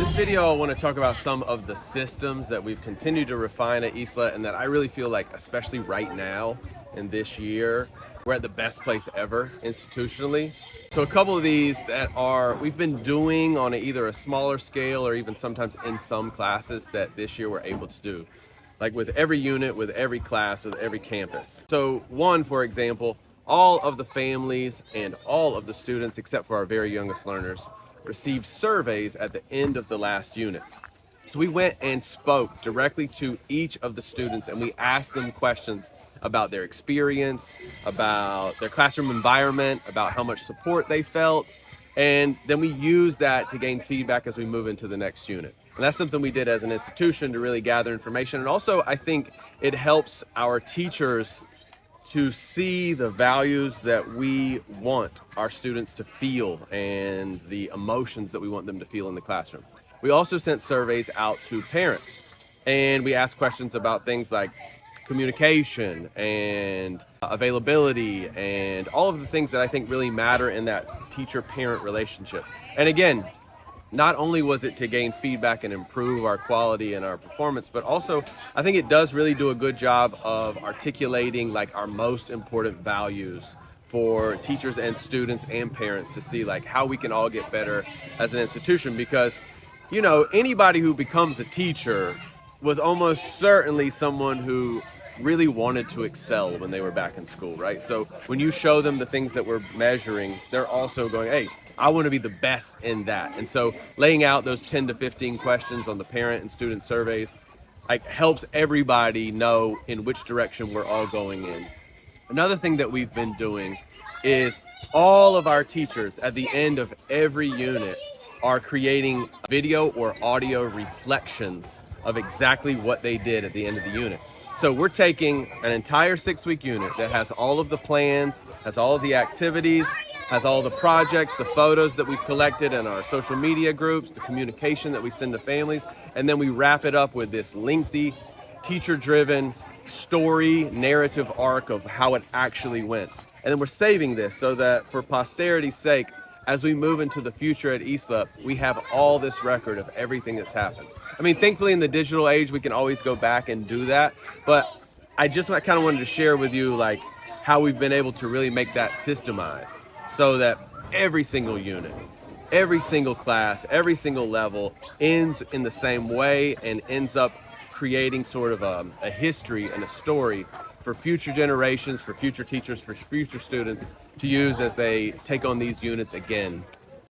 This video, I want to talk about some of the systems that we've continued to refine at ISLA and that I really feel like, especially right now in this year, we're at the best place ever institutionally. So a couple of these we've been doing on either a smaller scale or even sometimes in some classes that this year we're able to do. Like with every unit, with every class, with every campus. So one, for example, all of the families and all of the students, except for our very youngest learners, received surveys at the end of the last unit. So we went and spoke directly to each of the students and we asked them questions about their experience, about their classroom environment, about how much support they felt, and then we used that to gain feedback as we move into the next unit. And that's something we did as an institution to really gather information. And also, I think it helps our teachers to see the values that we want our students to feel and the emotions that we want them to feel in the classroom. We also sent surveys out to parents and we asked questions about things like communication and availability and all of the things that I think really matter in that teacher-parent relationship. And again, not only was it to gain feedback and improve our quality and our performance, but also I think it does really do a good job of articulating like our most important values for teachers and students and parents to see like how we can all get better as an institution. Because, you know, anybody who becomes a teacher was almost certainly someone who really wanted to excel when they were back in school, right? So when you show them the things that we're measuring, they're also going, hey, I want to be the best in that. And so laying out those 10 to 15 questions on the parent and student surveys like helps everybody know in which direction we're all going in. Another thing that we've been doing is all of our teachers at the end of every unit are creating video or audio reflections of exactly what they did at the end of the unit. So we're taking an entire 6-week unit that has all of the plans, has all of the activities, has all the projects, the photos that we've collected in our social media groups, the communication that we send to families, and then we wrap it up with this lengthy, teacher-driven story, narrative arc of how it actually went. And then we're saving this so that for posterity's sake, as we move into the future at ISLA, we have all this record of everything that's happened. I mean, thankfully in the digital age, we can always go back and do that, but I kind of wanted to share with you like how we've been able to really make that systemized so that every single unit, every single class, every single level ends in the same way and ends up creating sort of a history and a story for future generations, for future teachers, for future students to use as they take on these units again.